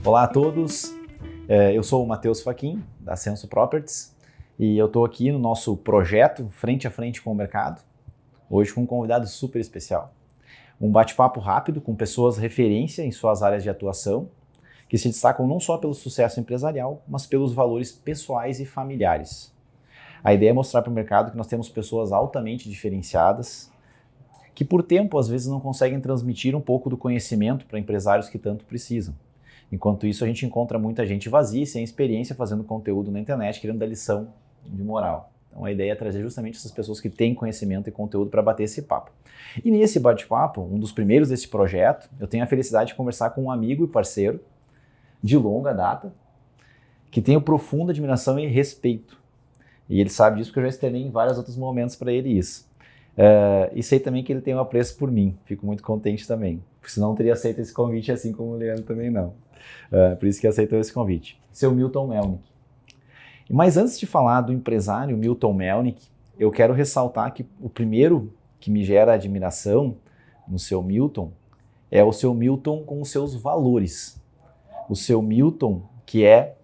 Olá a todos, eu sou o Matheus Fachin, da Ascenso Properties, e eu estou aqui no nosso projeto Frente a Frente com o Mercado, hoje com um convidado super especial. Um bate-papo rápido com pessoas referência em suas áreas de atuação, que se destacam não só pelo sucesso empresarial, mas pelos valores pessoais e familiares. A ideia é mostrar para o mercado que nós temos pessoas altamente diferenciadas, que por tempo às vezes não conseguem transmitir um pouco do conhecimento para empresários que tanto precisam. Enquanto isso, a gente encontra muita gente vazia e sem experiência fazendo conteúdo na internet, querendo dar lição de moral. Então a ideia é trazer justamente essas pessoas que têm conhecimento e conteúdo para bater esse papo. E nesse bate-papo, um dos primeiros desse projeto, eu tenho a felicidade de conversar com um amigo e parceiro de longa data, que tenho profunda admiração e respeito. E ele sabe disso porque eu já externei em vários outros momentos para ele isso. E sei também que ele tem um apreço por mim, fico muito contente também, porque senão não teria aceito esse convite assim como o Leandro também não. Por isso que aceitou esse convite. Seu Milton Melnick. Mas antes de falar do empresário Milton Melnick, eu quero ressaltar que o primeiro que me gera admiração no seu Milton é o seu Milton com os seus valores. O seu Milton, que é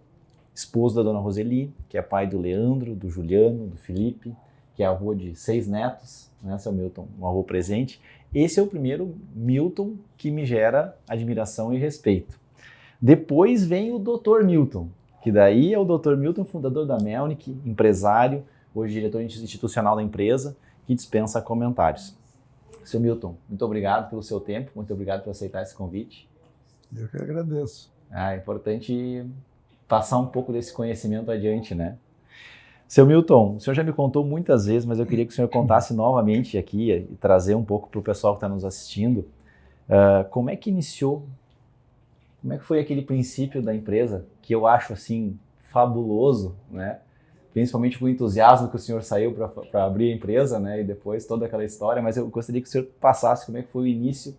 esposo da dona Roseli, que é pai do Leandro, do Juliano, do Felipe, que é avô de 6 netos, né, seu Milton, um avô presente. Esse é o primeiro Milton que me gera admiração e respeito. Depois vem o Dr. Milton, que daí é o Dr. Milton, fundador da Melnick, empresário, hoje diretor institucional da empresa, que dispensa comentários. Seu Milton, muito obrigado pelo seu tempo, muito obrigado por aceitar esse convite. Eu que agradeço. É importante passar um pouco desse conhecimento adiante, né? Seu Milton, o senhor já me contou muitas vezes, mas eu queria que o senhor contasse novamente aqui e trazer um pouco para o pessoal que está nos assistindo, como é que iniciou. Como é que foi aquele princípio da empresa, que eu acho assim fabuloso, né? Principalmente com o entusiasmo que o senhor saiu para abrir a empresa, né? E depois toda aquela história, mas eu gostaria que o senhor passasse como é que foi o início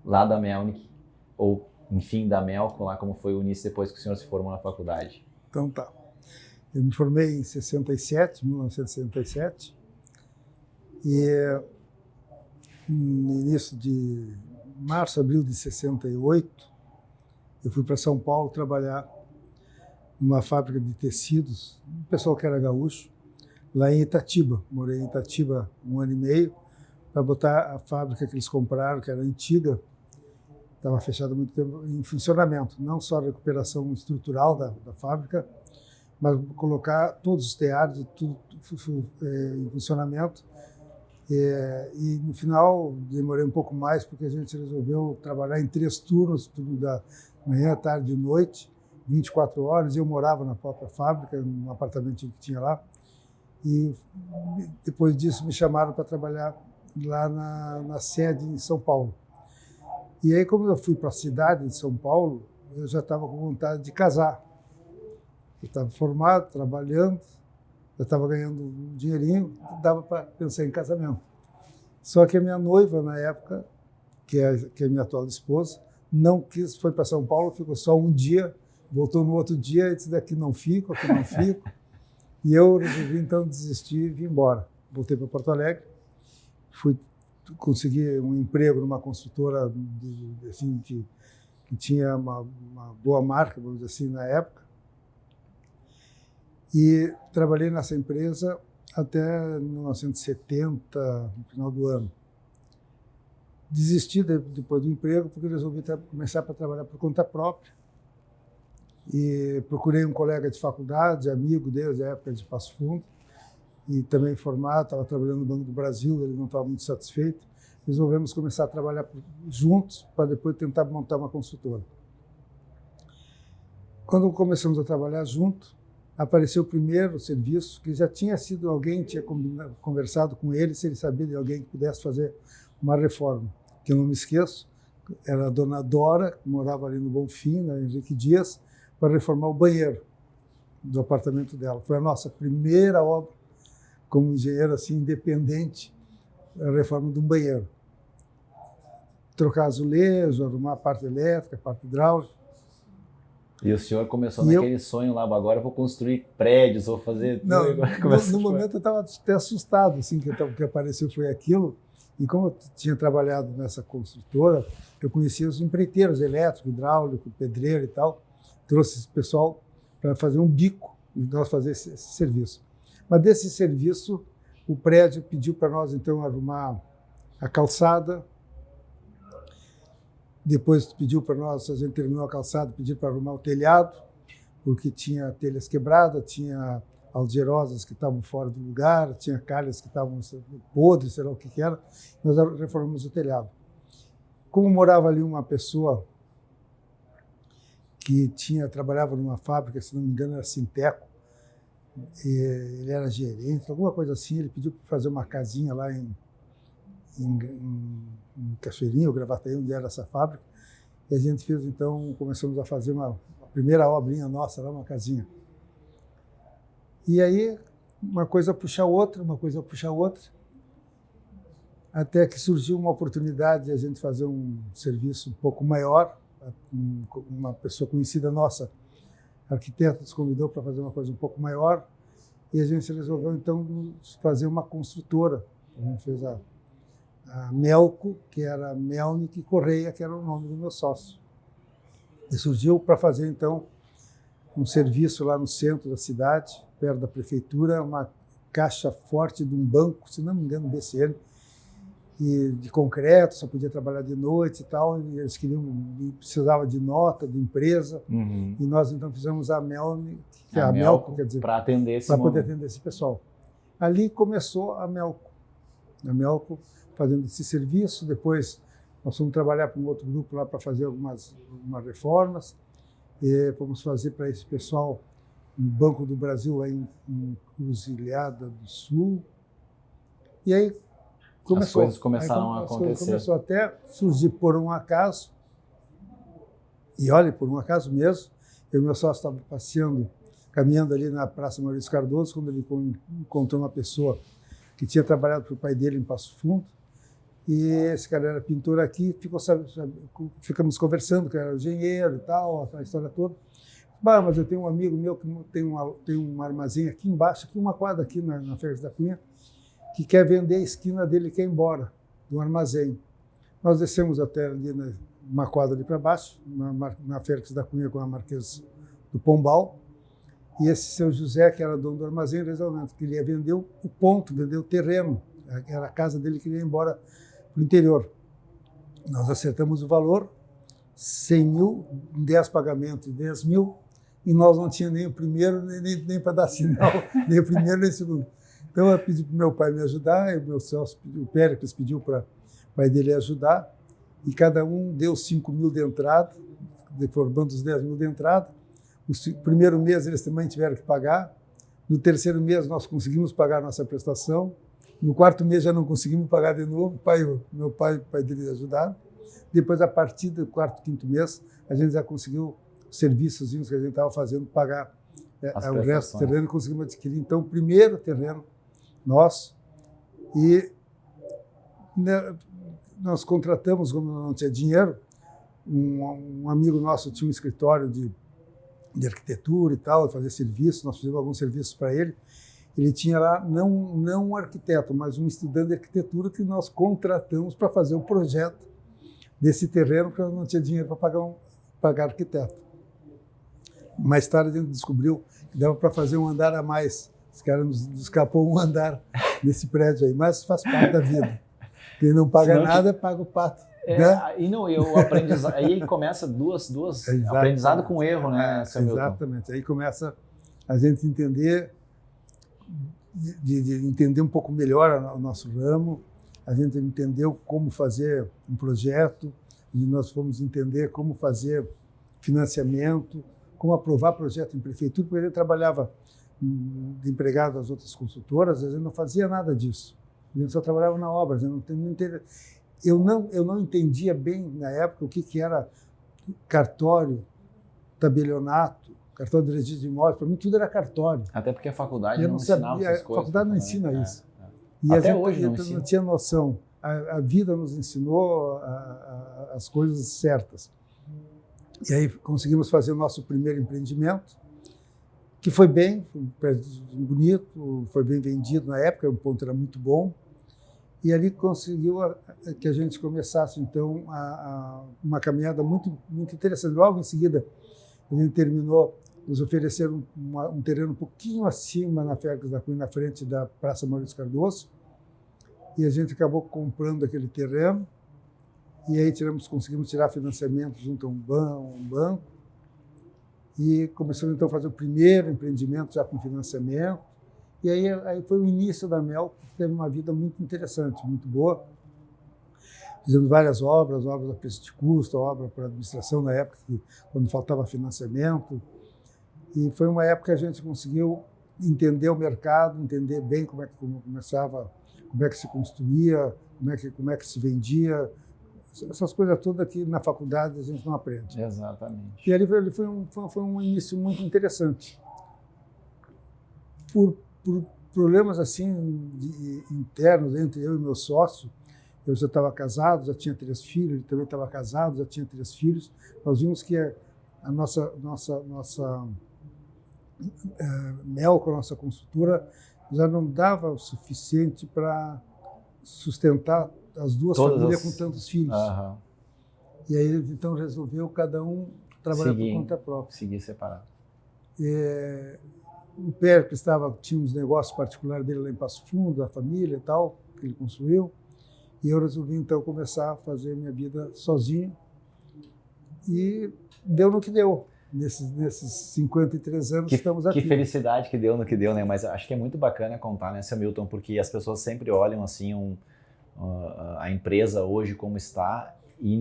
lá da Melnick, ou enfim, da Melco, lá como foi o início depois que o senhor se formou na faculdade. Então tá. Eu me formei em 1967, e no início de março, abril de 68, eu fui para São Paulo trabalhar numa fábrica de tecidos, um pessoal que era gaúcho, lá em Itatiba. Morei em Itatiba 1 ano e meio, para botar a fábrica que eles compraram, que era antiga, estava fechada há muito tempo, em funcionamento. Não só a recuperação estrutural da fábrica, mas colocar todos os teares e tudo em funcionamento. E no final demorei um pouco mais, porque a gente resolveu trabalhar em 3 turnos, turno da manhã, tarde e noite, 24 horas. Eu morava na própria fábrica, num apartamento que tinha lá. E depois disso me chamaram para trabalhar lá na sede em São Paulo. E aí, como eu fui para a cidade de São Paulo, eu já estava com vontade de casar. Eu estava formado, trabalhando, eu estava ganhando um dinheirinho, dava para pensar em casamento. Só que a minha noiva, na época, que é a minha atual esposa, não quis, foi para São Paulo, ficou só um dia, voltou no outro dia e disse: daqui não fico, aqui não fico. E eu resolvi, então, desistir e vim embora. Voltei para Porto Alegre, consegui um emprego numa construtora assim, que tinha uma boa marca, vamos dizer assim, na época. E trabalhei nessa empresa até 1970, no final do ano. Desisti depois do emprego porque resolvi começar a trabalhar por conta própria. E procurei um colega de faculdade, amigo desde a época de Passo Fundo, e também formado, estava trabalhando no Banco do Brasil, ele não estava muito satisfeito. Resolvemos começar a trabalhar juntos para depois tentar montar uma construtora. Quando começamos a trabalhar junto, apareceu o primeiro serviço, que já tinha sido alguém, tinha conversado com ele, se ele sabia de alguém que pudesse fazer uma reforma, que eu não me esqueço, era a dona Dora, que morava ali no Bonfim, na Henrique Dias, para reformar o banheiro do apartamento dela. Foi a nossa primeira obra como engenheiro assim, independente, a reforma de um banheiro. Trocar azulejo, arrumar a parte elétrica, a parte hidráulica. E o senhor começou naquele sonho lá, agora eu vou construir prédios, vou fazer... Não, no momento eu estava até assustado, assim, que apareceu foi aquilo, E como eu tinha trabalhado nessa construtora, eu conhecia os empreiteiros elétricos, hidráulico, pedreiro e tal. Trouxe esse pessoal para fazer um bico e nós fazer esse serviço. Mas desse serviço, o prédio pediu para nós, então, arrumar a calçada. Depois pediu para nós, a gente terminou a calçada, pediu para arrumar o telhado, porque tinha telhas quebradas, tinha algerosas que estavam fora do lugar, tinha calhas que estavam podres, sei lá o que era. Nós reformamos o telhado. Como morava ali uma pessoa que trabalhava numa fábrica, se não me engano era Sinteco, ele era gerente, alguma coisa assim, ele pediu para fazer uma casinha lá em Cachoeirinha, ou Gravataí, onde era essa fábrica, e a gente fez, então, começamos a fazer a primeira obrinha nossa lá, uma casinha. E aí, uma coisa puxa a outra, até que surgiu uma oportunidade de a gente fazer um serviço um pouco maior. Uma pessoa conhecida nossa, arquiteta, nos convidou para fazer uma coisa um pouco maior, e a gente resolveu, então, fazer uma construtora. A gente fez a Melco, que era Melnick Correia, que era o nome do meu sócio. E surgiu para fazer, então, um serviço lá no centro da cidade, perto da prefeitura, uma caixa forte de um banco, se não me engano, BCN, e de concreto, só podia trabalhar de noite e tal, e eles precisavam de nota, de empresa, e nós então fizemos a Melnick, que é a Melco, quer dizer, para poder atender esse pessoal. Ali começou a Melco fazendo esse serviço. Depois nós fomos trabalhar com um outro grupo lá para fazer algumas reformas, e fomos fazer para esse pessoal um Banco do Brasil lá em Cruzilhada do Sul, e aí começou. As coisas começaram a acontecer. Começou até surgir por um acaso, e olha, por um acaso mesmo, eu e meu sócio estava passeando, caminhando ali na Praça Maurício Cardoso, quando ele encontrou uma pessoa que tinha trabalhado para o pai dele em Passo Fundo, e esse cara era pintor aqui, ficamos conversando, que era engenheiro e tal, aquela história toda. Mas eu tenho um amigo meu que tem um armazém aqui embaixo, aqui uma quadra aqui na Félix da Cunha, que quer vender a esquina dele, quer ir embora do armazém. Nós descemos até ali uma quadra ali para baixo, na Félix da Cunha com a Marquesa do Pombal, e esse seu José, que era dono do armazém, resolveu que ele ia vender o ponto, vender o terreno, era a casa dele que ele ia embora para o interior. Nós acertamos o valor, 100 mil, 10 pagamentos, 10 mil, e nós não tínhamos nem o primeiro, nem para dar sinal, nem o primeiro, nem o segundo. Então eu pedi para o meu pai me ajudar, e o meu sócio, o Péricles, pediu para o pai dele ajudar, e cada um deu 5 mil de entrada, formando os 10 mil de entrada. O primeiro mês eles também tiveram que pagar, no terceiro mês nós conseguimos pagar a nossa prestação, no quarto mês já não conseguimos pagar de novo, meu pai e o pai dele ajudaram. Depois, a partir do quarto, quinto mês, a gente já conseguiu os serviços que a gente estava fazendo, pagar o resto do terreno, conseguimos adquirir, então, o primeiro terreno nosso. E nós contratamos, como não tinha dinheiro, um amigo nosso tinha um escritório de arquitetura e tal, fazer serviços, nós fizemos alguns serviços para ele. Ele tinha lá, não um arquiteto, mas um estudante de arquitetura que nós contratamos para fazer o projeto desse terreno, porque não tinha dinheiro para pagar arquiteto. Mais tarde a gente descobriu que dava para fazer um andar a mais. Esse cara nos escapou um andar nesse prédio aí, mas faz parte da vida. Quem não paga nada, paga o pato. Né? E o aprendizado, aí começa duas aprendizado com erro, né, seu Milton? Exatamente. Aí começa a gente entender, de entender um pouco melhor o nosso ramo. A gente entendeu como fazer um projeto, e nós fomos entender como fazer financiamento, como aprovar projeto em prefeitura, porque ele trabalhava de empregado das outras consultoras, a gente não fazia nada disso. A gente só trabalhava na obra, a gente não entendia. Eu não entendia bem, na época, o que era cartório, tabelionato, cartório de registro de imóveis. Para mim, tudo era cartório. Até porque a faculdade não ensinava essas coisas. A faculdade não ensina isso. E até hoje não ensina. Não tinha noção. A vida nos ensinou as coisas certas. E aí conseguimos fazer o nosso primeiro empreendimento, que foi bem, foi um prédio bonito, foi bem vendido na época, o ponto era muito bom. E ali conseguiu que a gente começasse, então, uma caminhada muito, muito interessante. Logo em seguida, a gente terminou, nos ofereceram um terreno um pouquinho acima na Félix da Cunha, na frente da Praça Maurício Cardoso, e a gente acabou comprando aquele terreno, e aí conseguimos tirar financiamento junto a um banco, e começamos então a fazer o primeiro empreendimento já com financiamento, e aí foi o início da Mel, que teve uma vida muito interessante, muito boa. Fizemos várias obras a preço de custo, obra para administração na época, quando faltava financiamento, e foi uma época que a gente conseguiu entender o mercado, entender bem como começava, como é que se construía, como é que se vendia, essas coisas todas que na faculdade a gente não aprende. Exatamente. E ali foi um início muito interessante. Por problemas assim internos entre eu e meu sócio, eu já estava casado, já tinha 3 filhos, ele também estava casado, já tinha 3 filhos. Nós vimos que a nossa Mel, com a nossa construtora, já não dava o suficiente para sustentar as duas famílias com tantos filhos. Uhum. E aí, então, resolveu cada um trabalhar por conta própria. Seguir separado. O Pérez tinha uns negócios particulares dele lá em Passo Fundo, da família e tal, que ele construiu. E eu resolvi, então, começar a fazer minha vida sozinho. E deu no que deu. Nesses 53 anos estamos aqui. Que felicidade que deu no que deu, né? Mas acho que é muito bacana contar, né, seu Milton? Porque as pessoas sempre olham, assim, a empresa hoje como está e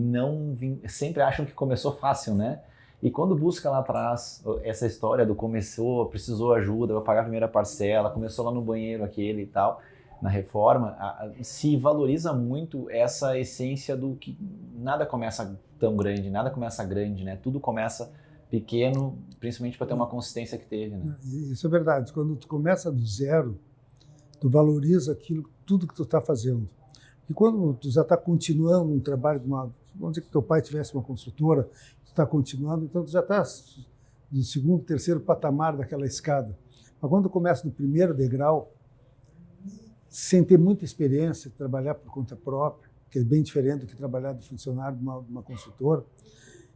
sempre acham que começou fácil, né? E quando busca lá atrás essa história do começou, precisou ajuda, vai pagar a primeira parcela, começou lá no banheiro aquele e tal, na reforma, se valoriza muito essa essência do que nada começa tão grande, nada começa grande, né? Tudo começa pequeno, principalmente para ter uma consistência que teve, né? Isso é verdade. Quando tu começa do zero, tu valoriza tudo que tu está fazendo. E quando tu já está continuando um trabalho vamos dizer que teu pai tivesse uma construtora, tu está continuando, então tu já está no segundo, terceiro patamar daquela escada. Mas quando tu começa no primeiro degrau, sem ter muita experiência, trabalhar por conta própria, que é bem diferente do que trabalhar de funcionário de uma construtora,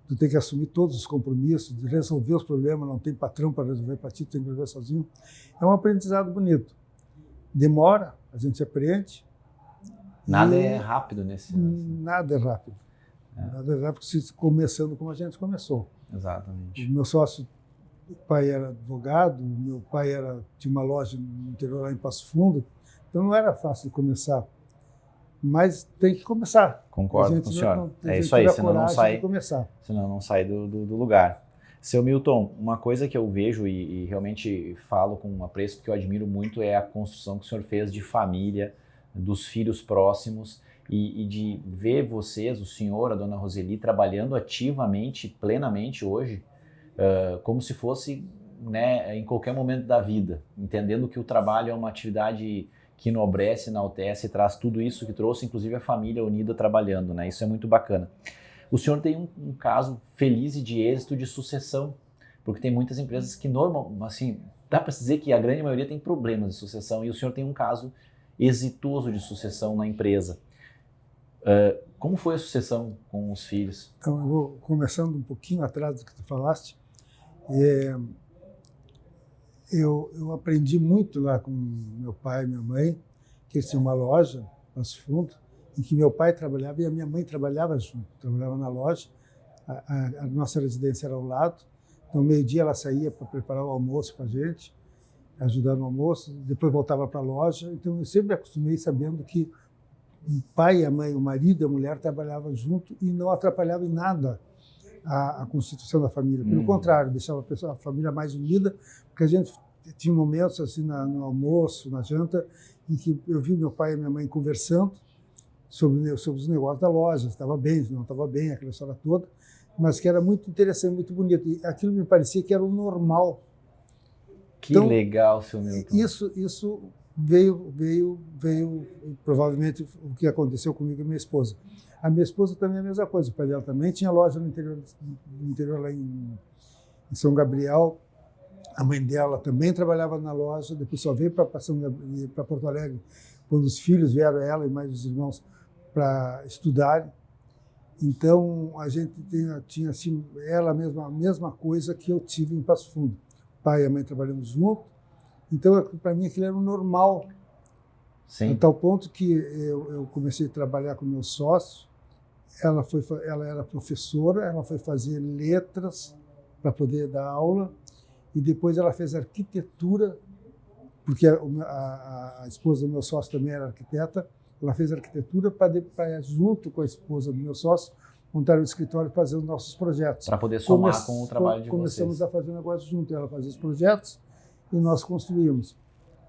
tu tem que assumir todos os compromissos, de resolver os problemas, não tem patrão para resolver para ti, tu tem que resolver sozinho. É um aprendizado bonito. Demora, a gente aprende. Nada é rápido nesse... Nada é rápido. Nada é rápido começando como a gente começou. Exatamente. O meu sócio, o pai era advogado, meu pai tinha uma loja no interior lá em Passo Fundo, então não era fácil começar. Mas tem que começar. Concordo com o senhor. É isso aí, senão não sai do lugar. Seu Milton, uma coisa que eu vejo e realmente falo com apreço, porque eu admiro muito, é a construção que o senhor fez de família, dos filhos próximos e de ver vocês, o senhor, a dona Roseli, trabalhando ativamente, plenamente hoje, como se fosse, né, em qualquer momento da vida, entendendo que o trabalho é uma atividade que enobrece, enaltece e traz tudo isso que trouxe, inclusive a família unida trabalhando, né? Isso é muito bacana. O senhor tem um caso feliz e de êxito de sucessão, porque tem muitas empresas que assim, dá para dizer que a grande maioria tem problemas de sucessão e o senhor tem um caso exitoso de sucessão na empresa. Como foi a sucessão com os filhos? Então, eu vou começando um pouquinho atrás do que tu falaste. Eu aprendi muito lá com meu pai e minha mãe, que eles tinham uma loja, Passo Fundo, em que meu pai trabalhava e a minha mãe trabalhava junto, trabalhava na loja. A nossa residência era ao lado, então meio-dia ela saía para preparar o almoço para a gente, ajudar no almoço, depois voltava para a loja. Então eu sempre me acostumei sabendo que o pai e a mãe, o marido e a mulher trabalhavam junto e não atrapalhava em nada a constituição da família. Pelo contrário, deixava a família mais unida, porque a gente tinha momentos assim no almoço, na janta, em que eu vi meu pai e minha mãe conversando sobre os negócios da loja, estava bem, não estava bem, aquela história toda, mas que era muito interessante, muito bonito. E aquilo me parecia que era o normal. Que então, legal, seu Milton. Isso veio provavelmente o que aconteceu comigo e minha esposa. A minha esposa também é a mesma coisa, o pai dela também tinha loja no interior lá em São Gabriel. A mãe dela também trabalhava na loja, depois só veio para Porto Alegre quando os filhos vieram, ela e mais os irmãos, para estudarem. Então, a gente tinha assim, ela a mesma coisa que eu tive em Passo Fundo. O pai e a mãe trabalhando junto. Então, para mim, aquilo era o normal. Sim. A tal ponto que eu comecei a trabalhar com meu sócio. Ela era professora, ela foi fazer letras para poder dar aula. E depois ela fez arquitetura, porque a esposa do meu sócio também era arquiteta. Ela fez arquitetura para, junto com a esposa do meu sócio, montar um escritório e fazer os nossos projetos. Para poder somar com o trabalho de vocês. Começamos a fazer um negócio junto. Ela fazia os projetos e nós construímos.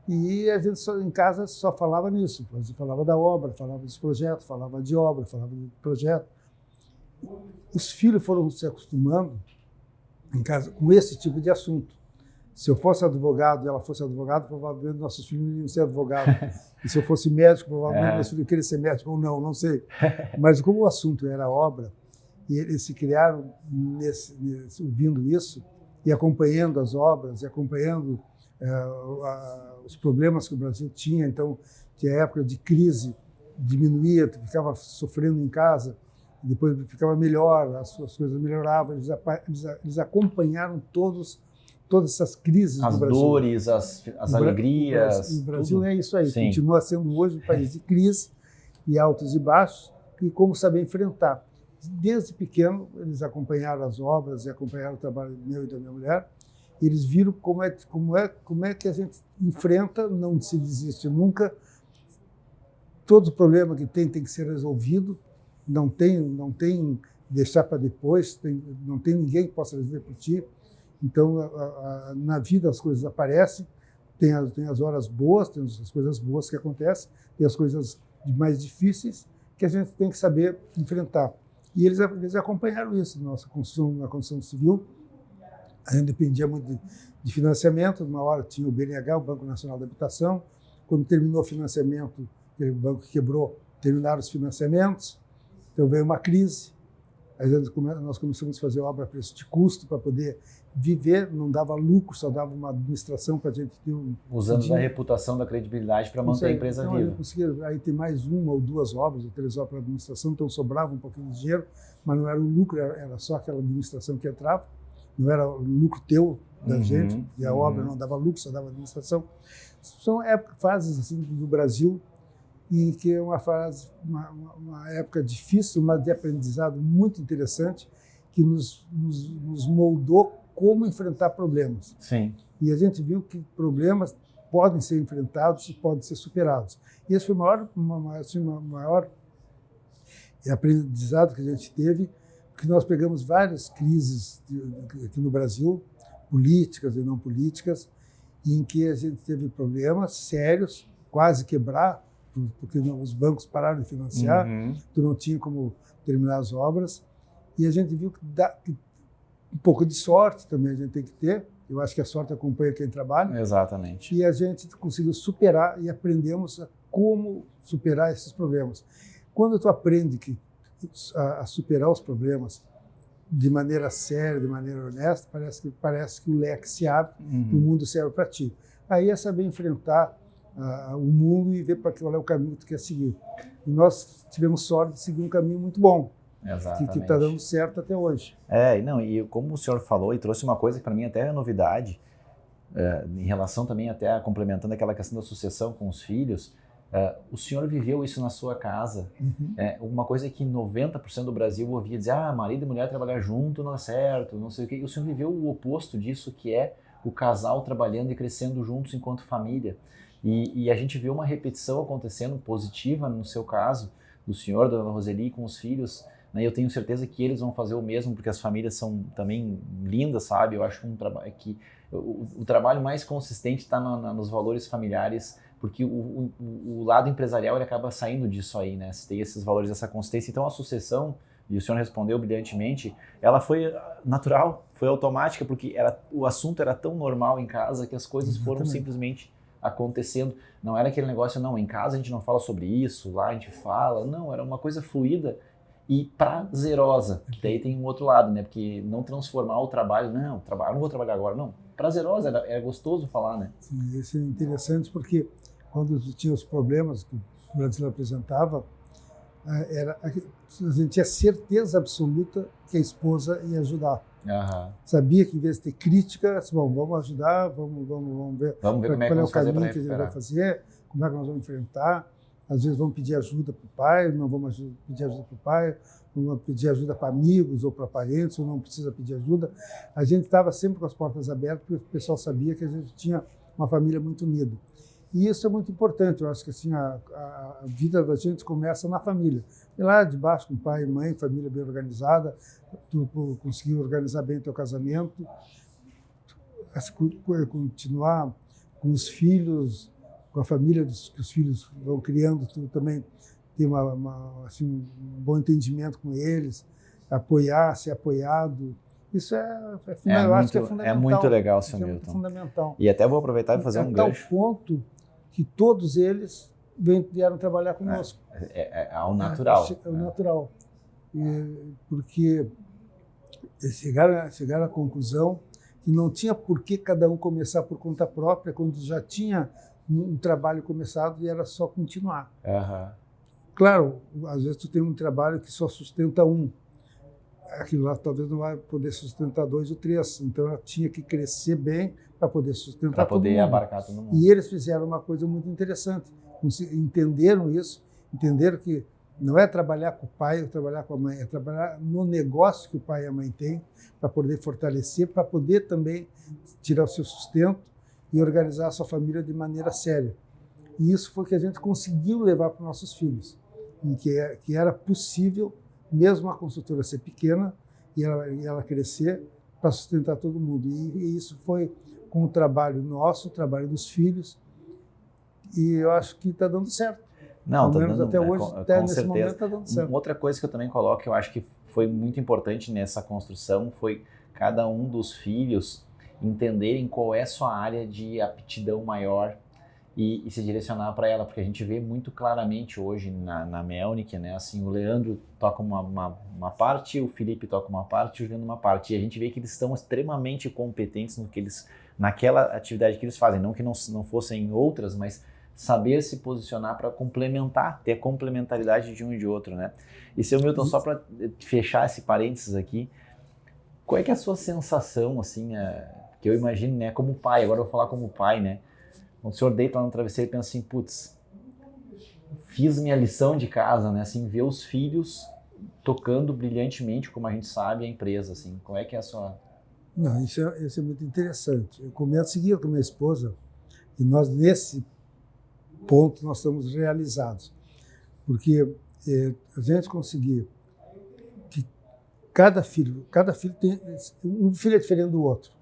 E a gente em casa só falava nisso. Falava da obra, falava dos projetos, falava de obra, falava de projeto. Os filhos foram se acostumando em casa com esse tipo de assunto. Se eu fosse advogado e ela fosse advogada, provavelmente nossos filhos iriam ser advogados. E se eu fosse médico, provavelmente meus filhos queriam ser médico ou não sei. Mas como o assunto era obra, e eles se criaram ouvindo isso, e acompanhando as obras, e acompanhando os problemas que o Brasil tinha. Então, tinha época de crise, diminuía, ficava sofrendo em casa, depois ficava melhor, as suas coisas melhoravam. Eles acompanharam todas essas crises do Brasil. As dores, as alegrias. O Brasil tudo. É isso aí. Sim. Continua sendo hoje um país de crise, e altos e baixos, e como saber enfrentar. Desde pequeno, eles acompanharam as obras e acompanharam o trabalho meu e da minha mulher. E eles viram como é que a gente enfrenta, não se desiste nunca. Todo problema que tem que ser resolvido. Não tem deixar para depois. Não tem ninguém que possa resolver por ti. Então, na vida as coisas aparecem, tem as horas boas, tem as coisas boas que acontecem, tem as coisas mais difíceis que a gente tem que saber enfrentar. E eles acompanharam isso na construção civil. A gente dependia muito de financiamento. Uma hora tinha o BNH, o Banco Nacional da Habitação. Quando terminou o financiamento, aquele banco quebrou, terminaram os financiamentos. Então veio uma crise. Nós começamos a fazer obra a preço de custo para poder viver, não dava lucro, só dava uma administração para a gente ter usando da reputação, da credibilidade para manter a empresa então, viva. Eu conseguia aí ter mais uma ou duas obras, ou 3 obras para administração, então sobrava um pouquinho de dinheiro, mas não era o lucro, era só aquela administração que entrava, não era o lucro teu da gente, e a obra não dava lucro, só dava administração. São fases assim do Brasil, em que é uma época difícil, mas de aprendizado muito interessante, que nos moldou como enfrentar problemas. Sim. E a gente viu que problemas podem ser enfrentados e podem ser superados. E esse foi o maior aprendizado que a gente teve, porque nós pegamos várias crises aqui no Brasil, políticas e não políticas, em que a gente teve problemas sérios, quase quebrar, porque os bancos pararam de financiar, tu não tinha como terminar as obras, e a gente viu que um pouco de sorte também a gente tem que ter. Eu acho que a sorte acompanha quem trabalha. Exatamente. E a gente conseguiu superar e aprendemos a como superar esses problemas. Quando tu aprende a superar os problemas de maneira séria, de maneira honesta, parece que o leque se abre e o mundo serve para ti. Aí é saber enfrentar o mundo e ver para qual é o caminho que tu quer seguir. E nós tivemos sorte de seguir um caminho muito bom. Exatamente. Que está dando certo até hoje. E como o senhor falou, e trouxe uma coisa que para mim até é novidade, em relação também até complementando aquela questão da sucessão com os filhos, o senhor viveu isso na sua casa. Uma coisa que 90% do Brasil ouvia dizer, marido e mulher trabalhar junto não é certo, não sei o quê. E o senhor viveu o oposto disso, que é o casal trabalhando e crescendo juntos enquanto família. E a gente viu uma repetição acontecendo positiva no seu caso, do senhor, da dona Roseli, com os filhos. E eu tenho certeza que eles vão fazer o mesmo, porque as famílias são também lindas, sabe? Eu acho que o trabalho mais consistente está nos valores familiares, porque o lado empresarial ele acaba saindo disso aí, né? Se tem esses valores, essa consistência. Então a sucessão, e o senhor respondeu brilhantemente, ela foi natural, foi automática, porque o assunto era tão normal em casa que as coisas foram simplesmente acontecendo. Não era aquele negócio, não, em casa a gente não fala sobre isso, lá a gente fala. Não, era uma coisa fluida e prazerosa, que daí tem um outro lado, né? Porque não transformar o trabalho, não vou trabalhar agora, não. Prazerosa, é gostoso falar, né? Sim, isso é interessante porque quando tinha os problemas que o Brasil apresentava, a gente tinha certeza absoluta que a esposa ia ajudar. Aham. Sabia que, em vez de ter crítica, bom, vamos ajudar, vamos ver Vamos ver como é que vamos fazer para que a gente vai recuperar. fazer, como é que nós vamos enfrentar. Às vezes vamos pedir ajuda para o pai, não vamos pedir ajuda para o pai, vamos pedir ajuda para amigos ou para parentes, ou não precisa pedir ajuda. A gente estava sempre com as portas abertas, porque o pessoal sabia que a gente tinha uma família muito unida. E isso é muito importante. Eu acho que assim, a vida da gente começa na família. E lá de baixo, com pai e mãe, família bem organizada, tu conseguiu organizar bem o teu casamento, continuar com os filhos, com a família que os filhos vão criando, tu também ter assim, um bom entendimento com eles, apoiar, ser apoiado. Isso eu acho que é fundamental. É muito legal, seu Milton. Milton. É fundamental. E até vou aproveitar e fazer um gancho. Até o ponto que todos eles vieram trabalhar conosco. É ao natural. É o natural. Porque chegaram à conclusão que não tinha por que cada um começar por conta própria, quando já tinha um trabalho começado e era só continuar. Uhum. Claro, às vezes tu tem um trabalho que só sustenta um. Aquilo lá talvez não vai poder sustentar 2 ou 3. Então ela tinha que crescer bem para poder sustentar todo mundo. Para poder abarcar todo mundo. E eles fizeram uma coisa muito interessante. Entenderam isso, entenderam que não é trabalhar com o pai ou trabalhar com a mãe, é trabalhar no negócio que o pai e a mãe têm para poder fortalecer, para poder também tirar o seu sustento e organizar a sua família de maneira séria. E isso foi o que a gente conseguiu levar para os nossos filhos, em que era possível, mesmo a construtora ser pequena e ela crescer, para sustentar todo mundo. E isso foi com o trabalho nosso, o trabalho dos filhos, e eu acho que está dando certo. Não, pelo menos dando, até hoje, até nesse certeza. momento está dando certo. Outra coisa que eu também coloco, eu acho que foi muito importante nessa construção, foi cada um dos filhos entenderem qual é a sua área de aptidão maior e se direcionar para ela, porque a gente vê muito claramente hoje na Melnick, né, assim, o Leandro toca uma parte, o Felipe toca uma parte, o Juliano uma parte, e a gente vê que eles estão extremamente competentes no que naquela atividade que eles fazem, não que não fossem outras, mas saber se posicionar para complementar, ter complementaridade de um e de outro, né? E seu Milton, só para fechar esse parênteses aqui, qual é que é a sua sensação, assim, que eu imagino, né, como pai, agora eu vou falar como pai, né? Quando o senhor deita lá no travesseiro e pensa assim, putz, fiz minha lição de casa, né? Assim, ver os filhos tocando brilhantemente, como a gente sabe, a empresa, assim. Qual é que é a sua... Não, isso é muito interessante. Eu começo a seguir com a minha esposa e nós, nesse ponto, nós estamos realizados. Porque a gente conseguir que cada filho tem... Um filho é diferente do outro.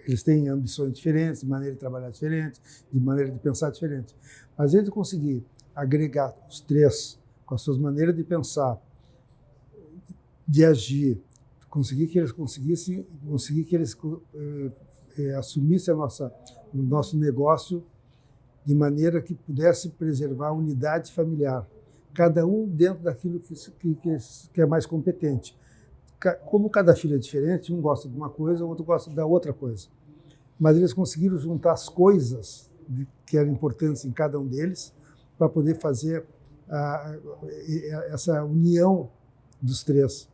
Eles têm ambições diferentes, de maneira de trabalhar diferente, de maneira de pensar diferente. Mas a gente conseguir agregar os 3 com as suas maneiras de pensar, de agir, conseguir que eles assumissem o nosso negócio de maneira que pudesse preservar a unidade familiar, cada um dentro daquilo que é mais competente. Como cada filho é diferente, um gosta de uma coisa, o outro gosta da outra coisa. Mas eles conseguiram juntar as coisas que eram importantes em cada um deles para poder fazer essa união dos 3.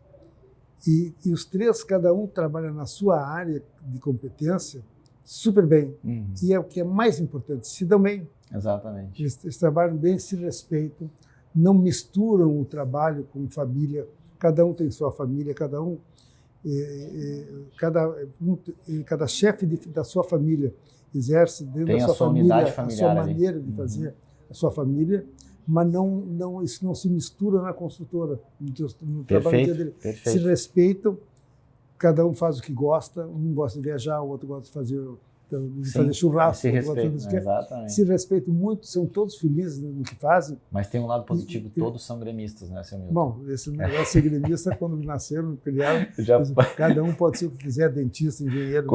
E os 3, cada um trabalha na sua área de competência super bem. Uhum. E é o que é mais importante, se dão bem. Exatamente. Eles trabalham bem, se respeitam, não misturam o trabalho com família. Cada um tem sua família, cada chefe da sua família exerce dentro da sua família a sua maneira de fazer a sua família, mas isso não se mistura na construtora, no trabalho dele. Se respeitam, cada um faz o que gosta, um gosta de viajar, o outro gosta de fazer churrasco, se respeitam muito, são todos felizes no que fazem. Mas tem um lado positivo, todos são gremistas, né, seu Milton? Bom, esse negócio de ser gremista, quando nasceram, criaram, cada um pode ser o que quiser, dentista, engenheiro,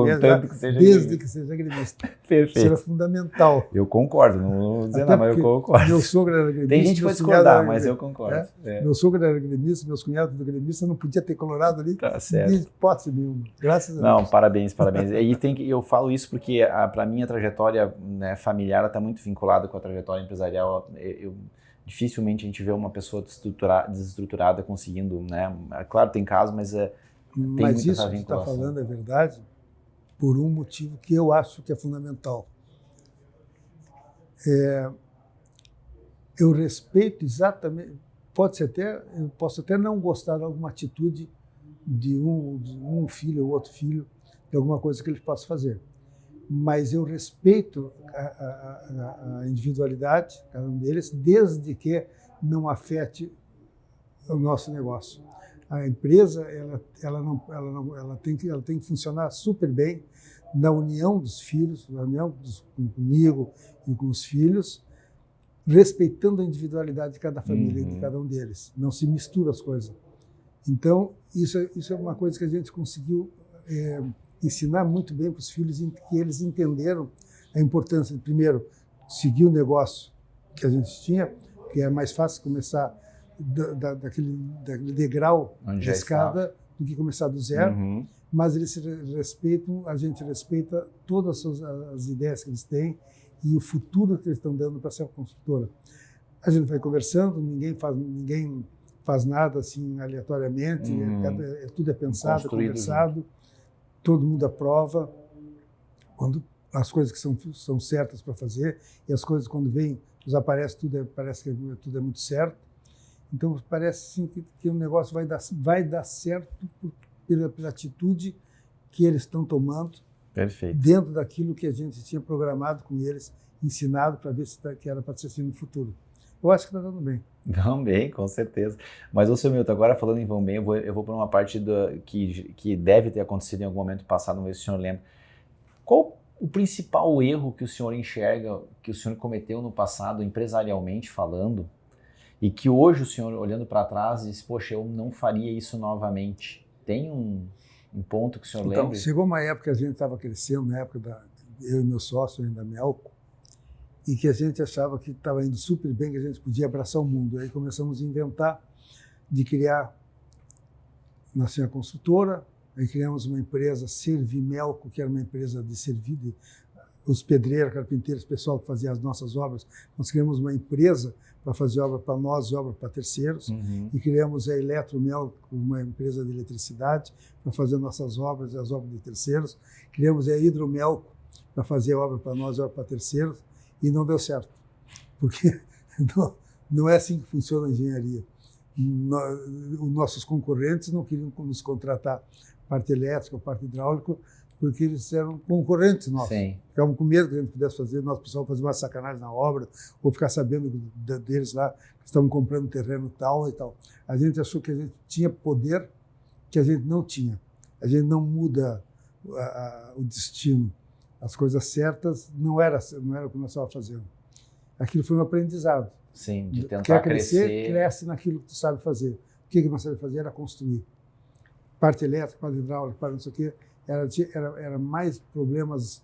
desde que seja gremista. Perfeito. Isso era fundamental. Eu concordo, não vou dizer nada, mas eu concordo. Meu sogro era gremista. Tem gente que vai discordar, mas eu concordo. Meu sogro era gremista, meus cunhados eram gremistas, não podia ter colorado ali. Tá certo. De hipótese nenhuma. Graças a Deus. Não, parabéns. E eu falo isso porque porque para mim a trajetória, né, familiar está muito vinculada com a trajetória empresarial. Dificilmente a gente vê uma pessoa desestruturada conseguindo, né? Claro, tem casos, mas tem Mas muita isso essa que você está vinculação. falando é verdade por um motivo que eu acho que é fundamental. Eu respeito exatamente, eu posso até não gostar de alguma atitude de um filho ou outro filho, de alguma coisa que ele possa fazer, mas eu respeito a individualidade, cada um deles, desde que não afete o nosso negócio. A empresa ela tem que funcionar super bem na união dos filhos, na união comigo e com os filhos, respeitando a individualidade de cada família, de cada um deles. Não se mistura as coisas. Então, isso é uma coisa que a gente conseguiu ensinar muito bem para os filhos, que eles entenderam a importância de, primeiro, seguir o negócio que a gente tinha, que é mais fácil começar daquele degrau da escada do que começar do zero, mas eles respeitam, a gente respeita todas as ideias que eles têm e o futuro que eles estão dando para essa construtora. A gente vai conversando, ninguém faz nada assim aleatoriamente, tudo é pensado, conversado, todo mundo aprova quando as coisas que são certas para fazer, e as coisas quando vêm, parece que tudo é muito certo. Então parece sim que o negócio vai dar certo pela atitude que eles estão tomando. Perfeito. Dentro daquilo que a gente tinha programado com eles, ensinado para ver que era para ser assim no futuro. Eu acho que está dando bem. Vão bem, com certeza. Mas, ô, seu Milton, agora falando em vão bem, eu vou para uma parte que deve ter acontecido em algum momento passado, não sei se o senhor lembra. Qual o principal erro que o senhor enxerga, que o senhor cometeu no passado, empresarialmente falando, e que hoje o senhor, olhando para trás, diz, poxa, eu não faria isso novamente? Tem um ponto que o senhor lembra? Então, chegou uma época que a gente estava crescendo, na época eu e meu sócio, ainda Melco, e que a gente achava que estava indo super bem, que a gente podia abraçar o mundo. Aí começamos a inventar de criar, nasceu a construtora, aí criamos uma empresa, Servimelco, que era uma empresa de servir, os pedreiros, carpinteiros, pessoal que fazia as nossas obras. Nós criamos uma empresa para fazer obra para nós e obra para terceiros, e criamos a Eletromelco, uma empresa de eletricidade, para fazer nossas obras e as obras de terceiros. Criamos a Hidromelco para fazer obra para nós e obra para terceiros, e não deu certo, porque não é assim que funciona a engenharia. Os nossos concorrentes não queriam nos contratar parte elétrica ou parte hidráulica, porque eles eram concorrentes nossos. Sim. Ficavam com medo que a gente pudesse fazer, nosso pessoal fazer uma sacanagem na obra, ou ficar sabendo deles lá que estavam comprando terreno tal e tal. A gente achou que a gente tinha poder que a gente não tinha. A gente não muda o destino. As coisas certas não era o que nós estávamos fazendo. Aquilo foi um aprendizado. Sim, de tentar Quer crescer, cresce naquilo que tu sabe fazer. O que nós sabíamos fazer era construir. Parte elétrica, parte hidráulica, parte não sei o quê. Era mais problemas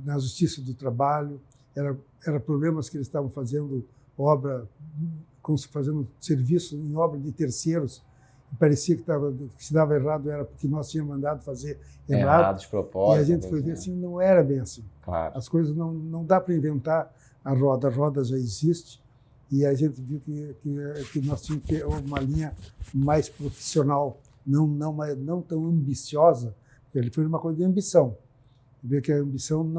na justiça do trabalho, era problemas que eles estavam fazendo fazendo serviço em obra de terceiros, e parecia que se dava errado era porque nós tínhamos mandado fazer errado de propósito. E a gente foi ver assim, não era bem assim. Claro. As coisas não dá para inventar a roda já existe, e a gente viu que nós tínhamos que ter uma linha mais profissional, não tão ambiciosa, porque ele foi uma coisa de ambição. Ver que a ambição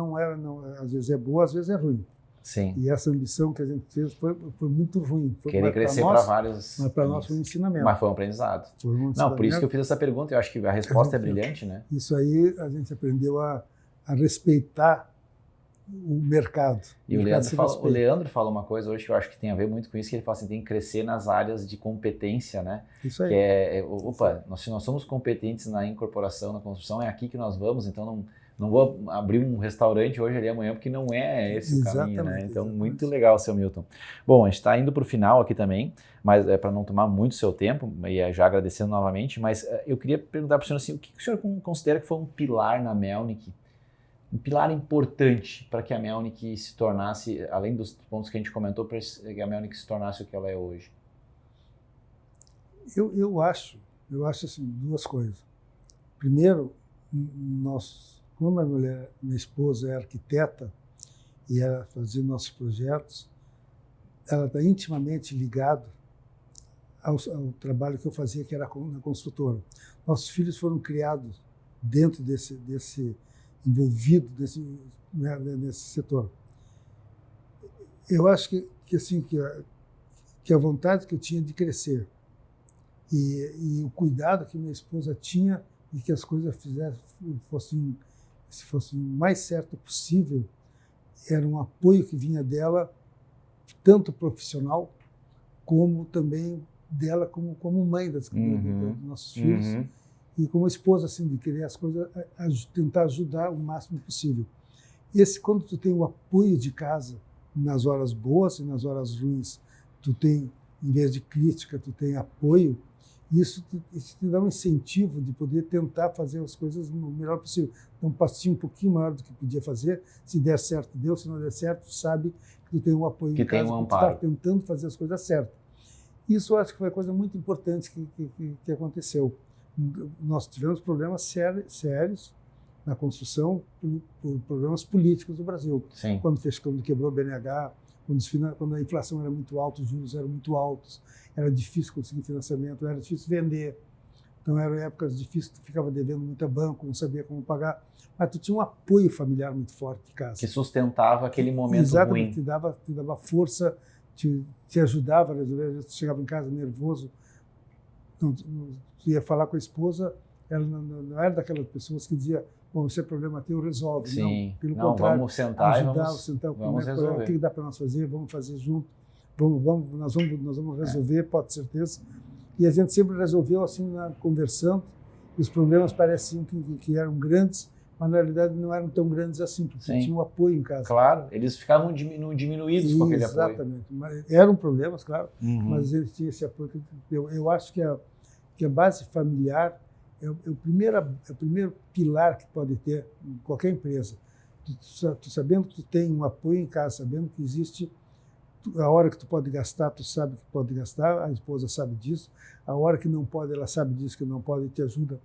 às vezes é boa, às vezes é ruim. Sim. E essa ambição que a gente fez foi muito ruim. Querer crescer para vários... Mas para nós foi um ensinamento. Mas foi um aprendizado. Não, por isso que eu fiz essa pergunta. Eu acho que a resposta é brilhante, né? Isso aí a gente aprendeu a respeitar o mercado. E o Leandro fala uma coisa hoje que eu acho que tem a ver muito com isso, que ele fala assim, tem que crescer nas áreas de competência, né? Isso aí. Que se nós somos competentes na incorporação, na construção, é aqui que nós vamos, então não vou abrir um restaurante hoje ali amanhã, porque não é esse o caminho, né? Então, muito legal, seu Milton. Bom, a gente está indo para o final aqui também, mas para não tomar muito seu tempo, e já agradecendo novamente, mas eu queria perguntar para o senhor assim, o que o senhor considera que foi um pilar na Melnick, um pilar importante para que a Melnick se tornasse, além dos pontos que a gente comentou, para que a Melnick se tornasse o que ela é hoje? Eu acho assim, duas coisas. Primeiro, nós como minha esposa é arquiteta e ela fazia nossos projetos, ela está intimamente ligada ao trabalho que eu fazia, que era na construtora. Nossos filhos foram criados dentro envolvido nesse setor. Eu acho que a vontade que eu tinha de crescer e o cuidado que minha esposa tinha de que as coisas fossem o mais certo possível, era um apoio que vinha dela, tanto profissional, como também dela como mãe dos nossos filhos, e como esposa, assim, de querer as coisas, tentar ajudar o máximo possível. Quando tu tem o apoio de casa, nas horas boas e nas horas ruins, tu tem, em vez de crítica, tu tem apoio, isso te dá um incentivo de poder tentar fazer as coisas o melhor possível. Então, um passinho um pouquinho maior do que podia fazer, se der certo, deu, se não der certo, tu sabe que tu tem um apoio que em casa, tem um que tu está tentando fazer as coisas certas. Isso eu acho que foi uma coisa muito importante que aconteceu. Nós tivemos problemas sérios na construção por problemas políticos do Brasil. Sim. Quando quebrou o BNH, quando a inflação era muito alta, os juros eram muito altos, era difícil conseguir financiamento, era difícil vender. Então eram épocas difíceis, tu ficava devendo muito a banco, não sabia como pagar, mas tu tinha um apoio familiar muito forte de casa. Que sustentava aquele momento exatamente, ruim. Te dava força, te ajudava a resolver. Às vezes tu chegava em casa nervoso, tu ia falar com a esposa, ela não era daquelas pessoas que dizia, bom, esse é problema teu, resolve. Sim. Não, pelo contrário, vamos sentar ajudar, vamos resolver. O que dá para nós fazer, vamos fazer junto, nós vamos resolver, pode ter certeza. E a gente sempre resolveu assim, conversando, e os problemas pareciam que eram grandes, mas na realidade não eram tão grandes assim, porque tinha um apoio em casa. Claro, eles ficavam diminuídos com aquele apoio. Exatamente. Eram problemas, claro, mas eles tinham esse apoio. Eu acho que a base familiar é o primeiro pilar que pode ter em qualquer empresa. Tu sabendo que tu tem um apoio em casa, sabendo que existe a hora que tu pode gastar, tu sabe que pode gastar, a esposa sabe disso. A hora que não pode, ela sabe disso que não pode e te ajuda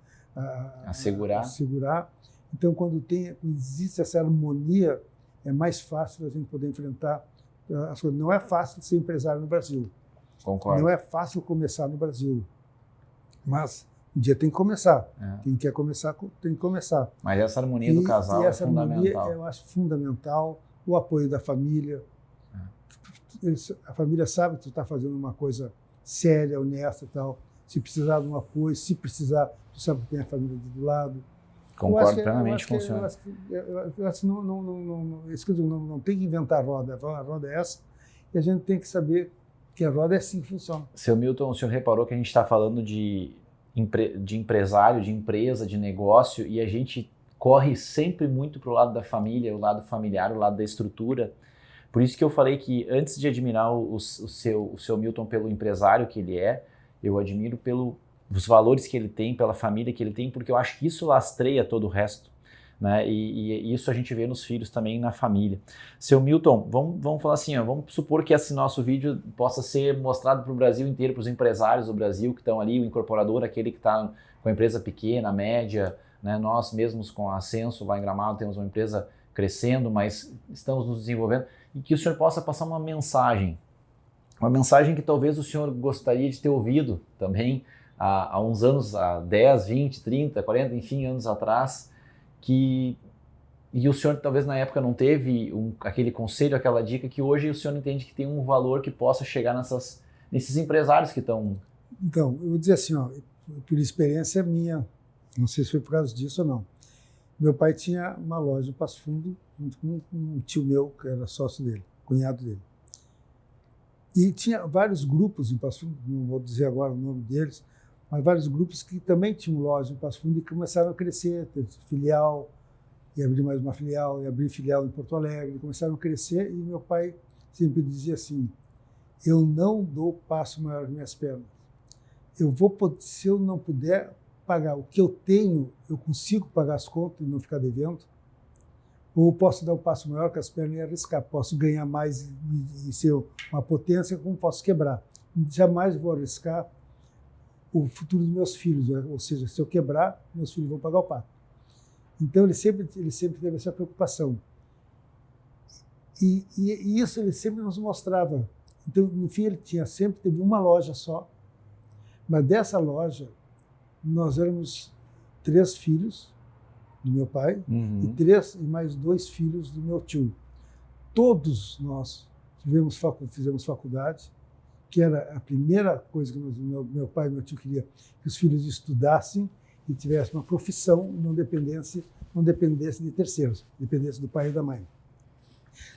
a segurar. Então, quando existe essa harmonia, é mais fácil a gente poder enfrentar as coisas. Não é fácil ser empresário no Brasil. Concordo. Não é fácil começar no Brasil. Mas um dia tem que começar. Quem quer começar, tem que começar. Mas essa harmonia do casal é fundamental. Harmonia, eu acho fundamental. O apoio da família. A família sabe que tu está fazendo uma coisa séria, honesta e tal. Se precisar de um apoio, se precisar, tu sabe que tem a família do lado. Concordo plenamente com o senhor. Eu acho que não tem que inventar a roda é essa, e a gente tem que saber que a roda é assim que funciona. Seu Milton, o senhor reparou que a gente está falando de empresário, de empresa, de negócio, e a gente corre sempre muito para o lado da família, o lado familiar, o lado da estrutura. Por isso que eu falei que antes de admirar o seu Milton pelo empresário que ele é, eu admiro pelos valores que ele tem, pela família que ele tem, porque eu acho que isso lastreia todo o resto, né? E isso a gente vê nos filhos também, na família. Seu Milton, vamos falar assim, vamos supor que esse nosso vídeo possa ser mostrado para o Brasil inteiro, para os empresários do Brasil que estão ali, o incorporador, aquele que está com a empresa pequena, média, né? Nós mesmos com a Ascenso lá em Gramado temos uma empresa crescendo, mas estamos nos desenvolvendo, e que o senhor possa passar uma mensagem que talvez o senhor gostaria de ter ouvido também há uns anos, há 10, 20, 30, 40, enfim, anos atrás, e o senhor talvez na época não teve aquele conselho, aquela dica que hoje o senhor entende que tem um valor que possa chegar nesses empresários que estão... Então, eu vou dizer assim, por experiência minha, não sei se foi por causa disso ou não. Meu pai tinha uma loja em Passo Fundo, junto com um tio meu, que era sócio dele, cunhado dele. E tinha vários grupos em Passo Fundo, não vou dizer agora o nome deles, mas vários grupos que também tinham loja em Passo Fundo e começaram a crescer, ter filial, e abrir mais uma filial, e abrir filial em Porto Alegre, começaram a crescer, e meu pai sempre dizia assim, eu não dou passo maior que minhas pernas. Se eu não puder pagar o que eu tenho, eu consigo pagar as contas e não ficar devendo, ou posso dar um passo maior que as pernas e arriscar, posso ganhar mais e ser uma potência, como posso quebrar. Jamais vou arriscar o futuro dos meus filhos, ou seja, se eu quebrar, meus filhos vão pagar o pato. Então ele sempre teve essa preocupação. E isso ele sempre nos mostrava. Então, no fim, ele sempre teve uma loja só, mas dessa loja nós éramos 3 filhos do meu pai e mais 2 filhos do meu tio. Todos nós fizemos faculdade, que era a primeira coisa que meu pai e meu tio queria, que os filhos estudassem e tivessem uma profissão, não dependesse de terceiros, dependesse do pai e da mãe.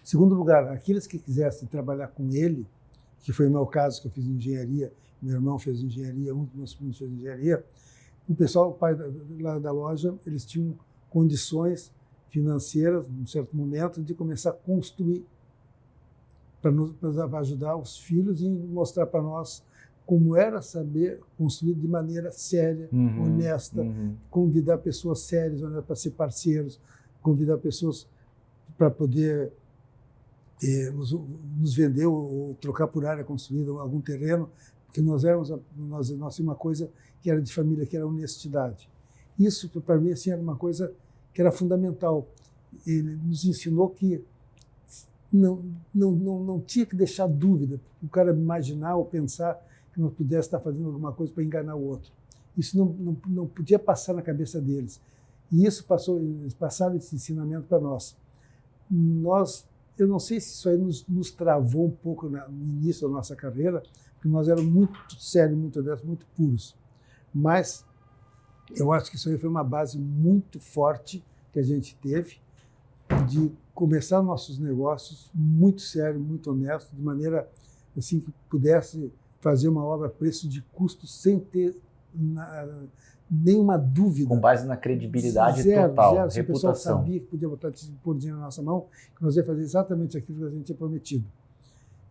Segundo lugar, aqueles que quisessem trabalhar com ele, que foi o meu caso, que eu fiz engenharia, meu irmão fez engenharia, um dos meus primos fez engenharia, o pessoal, o pai lá da loja, eles tinham condições financeiras, num certo momento, de começar a construir, para ajudar os filhos e mostrar para nós como era saber construir de maneira séria, honesta, convidar pessoas sérias para ser parceiros, convidar pessoas para poder nos vender ou trocar por área construída algum terreno, porque nós tínhamos uma coisa que era de família, que era a honestidade. Isso, para mim, assim, era uma coisa que era fundamental. Ele nos ensinou que não tinha que deixar dúvida, o cara imaginar ou pensar que nós pudéssemos estar fazendo alguma coisa para enganar o outro. Isso não podia passar na cabeça deles. E isso eles passaram esse ensinamento para nós. Eu não sei se isso aí nos travou um pouco no início da nossa carreira, porque nós éramos muito sérios, muito honestos, muito puros. Mas eu acho que isso aí foi uma base muito forte que a gente teve de começar nossos negócios muito sério, muito honesto, de maneira assim que pudesse fazer uma obra a preço de custo sem ter nenhuma dúvida. Com base na credibilidade total, zero. reputação. O pessoal sabia que podia pôr dinheiro na nossa mão, que nós ia fazer exatamente aquilo que a gente tinha prometido.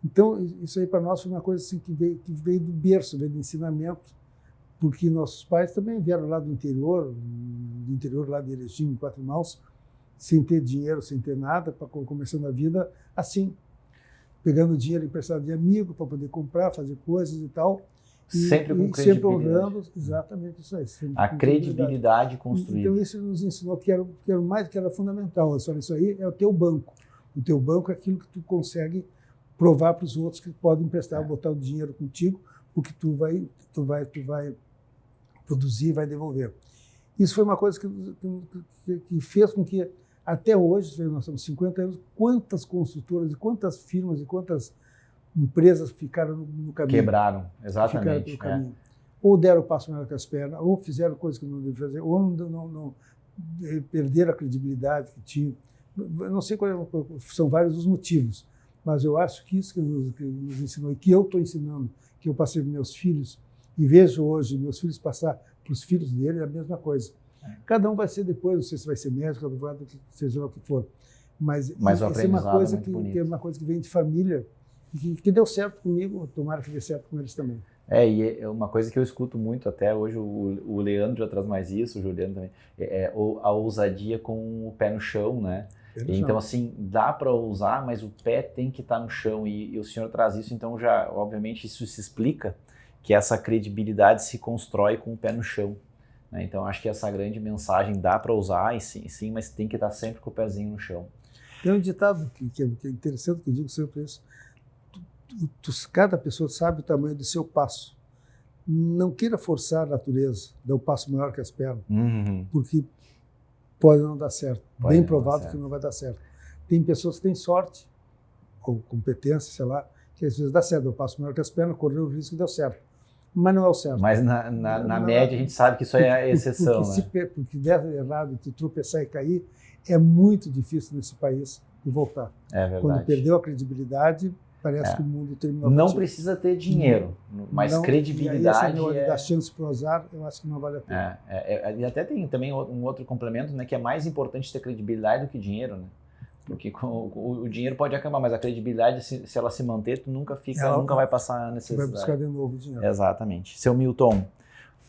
Então, isso aí para nós foi uma coisa assim, que veio do berço, veio do ensinamento, porque nossos pais também vieram lá do interior lá de Erechim, em Quatro Irmãos, sem ter dinheiro, sem ter nada, começando a vida assim, pegando dinheiro emprestado de amigo para poder comprar, fazer coisas e tal. Sempre com credibilidade. Sempre honrando exatamente isso aí. A credibilidade construída. Então isso nos ensinou que era fundamental. Isso aí é o teu banco. O teu banco é aquilo que tu consegue provar para os outros que podem emprestar, botar o dinheiro contigo, porque tu vai produzir e vai devolver. Isso foi uma coisa que fez com que, até hoje, nós temos 50 anos, quantas construtoras, quantas firmas e quantas empresas ficaram no caminho. Quebraram, exatamente. Ficaram pelo caminho. Ou deram o passo maior que as pernas, ou fizeram coisas que não deviam fazer, ou não perderam a credibilidade que tinham. Eu não sei são vários os motivos, mas eu acho que isso que nos ensinou, e que eu estou ensinando, que eu passei para meus filhos, e vejo hoje meus filhos passar para os filhos dele, é a mesma coisa. Cada um vai ser depois, não sei se vai ser médico, advogado, seja lá o que for. Mas essa é uma coisa que é uma coisa que vem de família, que deu certo comigo, tomara que dê certo com eles também. E é uma coisa que eu escuto muito até hoje, o Leandro já traz mais isso, o Juliano também, a ousadia com o pé no chão, né? Então, assim, dá para ousar, mas o pé tem que estar no chão, e o senhor traz isso, então já, obviamente, isso se explica que essa credibilidade se constrói com o pé no chão, né? Então, acho que essa grande mensagem dá para usar, e sim, mas tem que estar sempre com o pezinho no chão. Tem um ditado que é interessante, que eu digo sempre isso: cada pessoa sabe o tamanho do seu passo. Não queira forçar a natureza, dar um passo maior que as pernas, porque pode não dar certo. Bem provável que não vai dar certo. Tem pessoas que têm sorte, ou competência, sei lá, que às vezes dá certo, dá um passo maior que as pernas, correu o risco e deu certo. Mas não é o certo. Mas na média a gente sabe que isso é a exceção, porque der errado, tu tropeçar e cair, é muito difícil nesse país de voltar. É verdade. Quando perdeu a credibilidade, parece que o mundo terminou. Não precisa ter dinheiro, mas credibilidade. E aí, dar chance para o azar, eu acho que não vale a pena. E até tem também um outro complemento, né, que é mais importante ter credibilidade do que dinheiro, né? Porque o dinheiro pode acabar, mas a credibilidade, se ela se manter, tu nunca vai passar a necessidade. Vai buscar de novo o dinheiro. Exatamente. Seu Milton,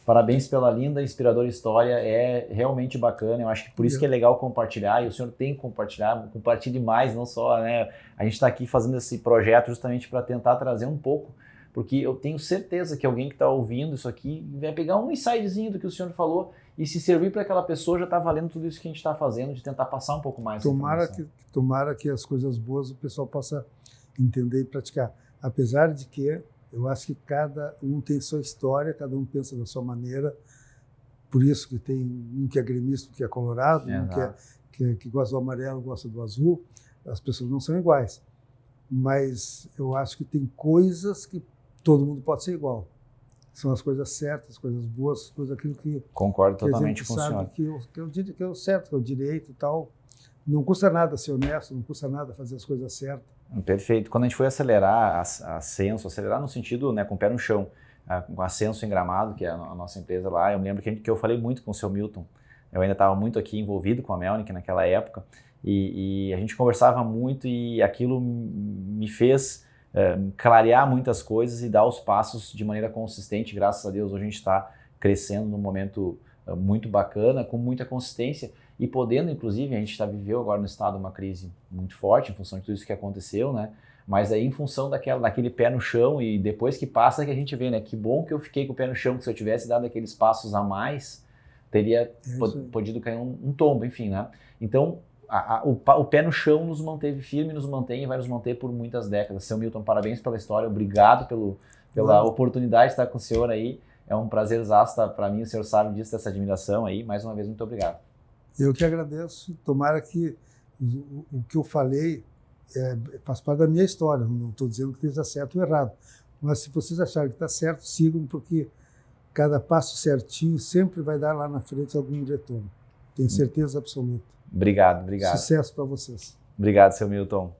parabéns pela linda, inspiradora história, é realmente bacana, eu acho que por isso que é legal compartilhar, e o senhor tem que compartilhar, compartilhe mais, não só, né? A gente está aqui fazendo esse projeto justamente para tentar trazer um pouco porque eu tenho certeza que alguém que está ouvindo isso aqui vai pegar um insightzinho do que o senhor falou e se servir para aquela pessoa já está valendo tudo isso que a gente está fazendo, de tentar passar um pouco mais. Tomara que as coisas boas o pessoal possa entender e praticar. Apesar de que eu acho que cada um tem sua história, cada um pensa da sua maneira, por isso que tem um que é gremista, um que é colorado, um que gosta do amarelo, gosta do azul, as pessoas não são iguais. Mas eu acho que tem coisas que todo mundo pode ser igual. São as coisas certas, as coisas boas, aquilo que... Concordo que totalmente com o senhor. Que é o certo, que é o direito e tal. Não custa nada ser honesto, não custa nada fazer as coisas certas. Perfeito. Quando a gente foi acelerar a Censo, acelerar no sentido, né, com o pé no chão, com a Censo em Gramado, que é a nossa empresa lá, eu me lembro que eu falei muito com o seu Milton. Eu ainda estava muito aqui envolvido com a Melnick naquela época, e a gente conversava muito e aquilo me fez clarear muitas coisas e dar os passos de maneira consistente. Graças a Deus, hoje a gente está crescendo num momento muito bacana, com muita consistência e podendo, inclusive, a gente viveu agora no estado uma crise muito forte em função de tudo isso que aconteceu, né? Mas aí em função daquele pé no chão e depois que passa que a gente vê, né? Que bom que eu fiquei com o pé no chão, que se eu tivesse dado aqueles passos a mais, teria podido cair um tombo, enfim, né? Então, o pé no chão nos manteve firme, nos mantém e vai nos manter por muitas décadas. Seu Milton, parabéns pela história, obrigado pela oportunidade de estar com o senhor aí. É um prazerzaço para mim, o senhor sabe disso, dessa admiração aí. Mais uma vez, muito obrigado. Eu que agradeço. Tomara que o que eu falei faz parte da minha história. Não estou dizendo que esteja certo ou errado. Mas se vocês acharem que está certo, sigam, porque cada passo certinho sempre vai dar lá na frente algum retorno. Tenho certeza absoluta. Obrigado. Sucesso para vocês. Obrigado, seu Milton.